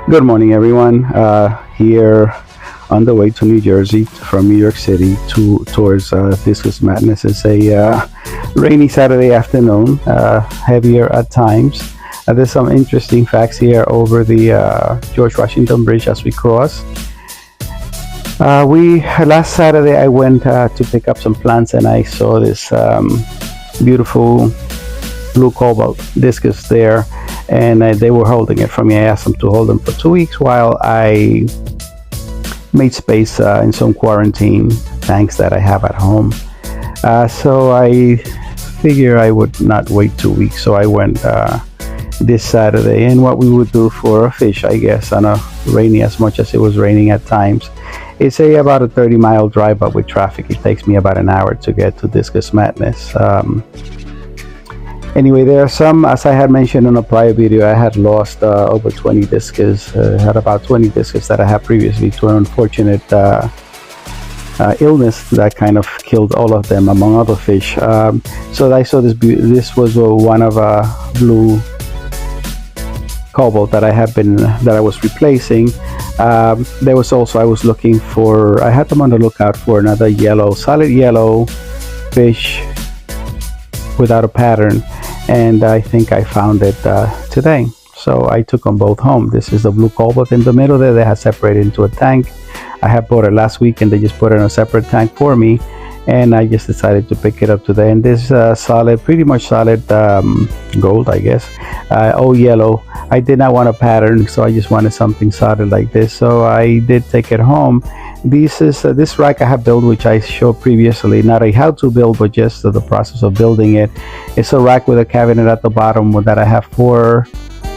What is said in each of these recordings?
Good morning, everyone. Here on the way to New Jersey from New York City towards Discus Madness. It's a rainy Saturday afternoon, heavier at times. There's some interesting facts here over the George Washington Bridge as we cross. We last Saturday I went to pick up some plants and I saw this beautiful blue cobalt discus there, and they were holding it for me. I asked them to hold them for 2 weeks while I made space in some quarantine tanks that I have at home. So I figure I would not wait 2 weeks, so I went this Saturday. And what we would do for a fish, I guess, on a rainy, as much as it was raining at times, it's about a 30-mile drive, but with traffic it takes me about an hour to get to Discus Madness. Anyway, there are some, as I had mentioned in a prior video, I had lost over 20 discus. Had about 20 discus that I had previously to an unfortunate illness that kind of killed all of them, among other fish. So I saw this was one of a blue cobalt that I was replacing. There was also, I was looking for, I had them on the lookout for another yellow, solid yellow fish without a pattern, and I think I found it today. So I took them both home. This is the blue cobalt in the middle there. They had separated into a tank. I had bought it last week and they just put it in a separate tank for me, and I just decided to pick it up today. And this solid, pretty much solid gold, I guess, oh yellow. I did not want a pattern, so I just wanted something solid like this, so I did take it home. This rack I have built, which I showed previously, not a how to build, but just the process of building it. It's a rack with a cabinet at the bottom that I have 4,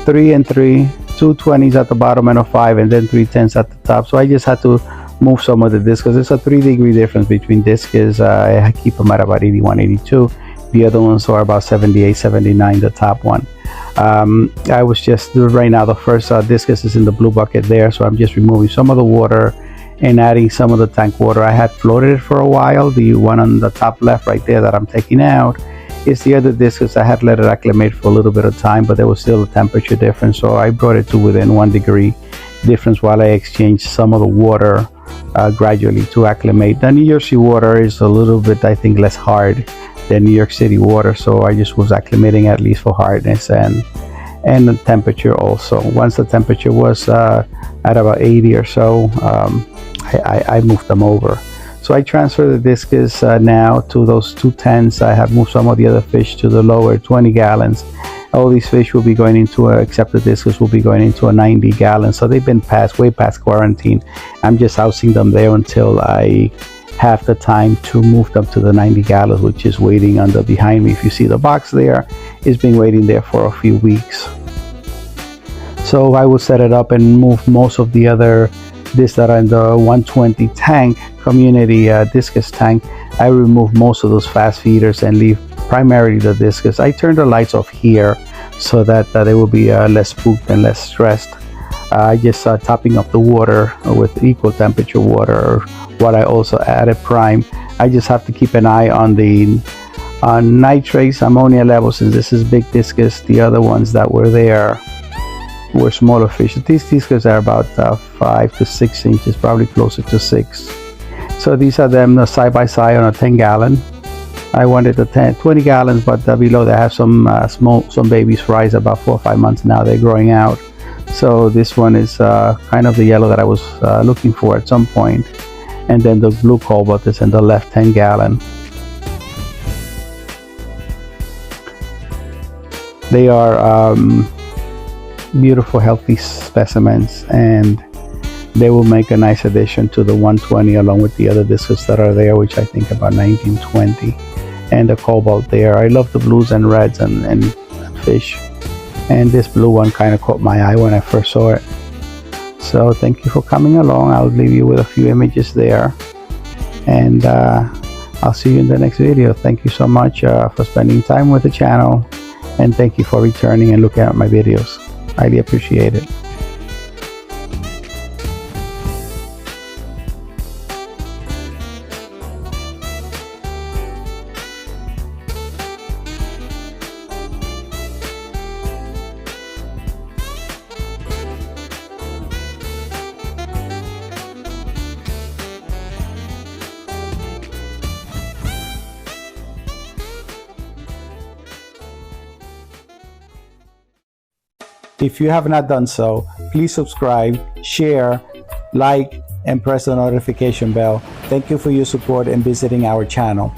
3 and 3, 2 20s at the bottom and a 5, and then 3 10s at the top. So I just had to move some of the discs because it's a 3-degree difference between discs. I keep them at about 81, 82. The other ones are about 78, 79, the top one. I was just right now, the first discus is in the blue bucket there, so I'm just removing some of the water and adding some of the tank water. I had floated it for a while. The one on the top left right there that I'm taking out is the other discus. I had let it acclimate for a little bit of time, but there was still a temperature difference, so I brought it to within 1 degree difference while I exchanged some of the water gradually to acclimate. The New Jersey water is a little bit, I think, less hard than New York City water, so I just was acclimating at least for hardness and the temperature also. Once the temperature was at about 80 or so, I moved them over. So I transferred the discus now to those 2 10s. I have moved some of the other fish to the lower 20 gallons. All these fish will be going into, except the discus, will be going into a 90 gallons. So they've been way past quarantine. I'm just housing them there until I have the time to move them to the 90 gallons, which is waiting under behind me. If you see the box there, it's been waiting there for a few weeks. So I will set it up and move most of the other discs that are in the 120 tank, community discus tank. I remove most of those fast feeders and leave primarily the discus. I turn the lights off here so that they will be less spooked and less stressed. I just topping up the water with equal temperature water. What I also added prime. I just have to keep an eye on the nitrates, ammonia levels, since this is big discus. The other ones that were there were smaller fish. These discus are about 5 to 6 inches, probably closer to 6. So these are them side by side on a 10 gallon. I wanted the 20 gallons, but below they have some babies fries about 4 or 5 months now. They're growing out. So this one is kind of the yellow that I was looking for at some point. And then the blue cobalt is in the left 10 gallon. They are beautiful, healthy specimens, and they will make a nice addition to the 120 along with the other discus that are there, which I think about 1920, and the cobalt there. I love the blues and reds and fish, and this blue one kind of caught my eye when I first saw it. So thank you for coming along. I'll leave you with a few images there, and I'll see you in the next video. Thank you so much for spending time with the channel, and thank you for returning and looking at my videos. Highly appreciate it. If you have not done so, please subscribe, share, like, and press the notification bell. Thank you for your support and visiting our channel.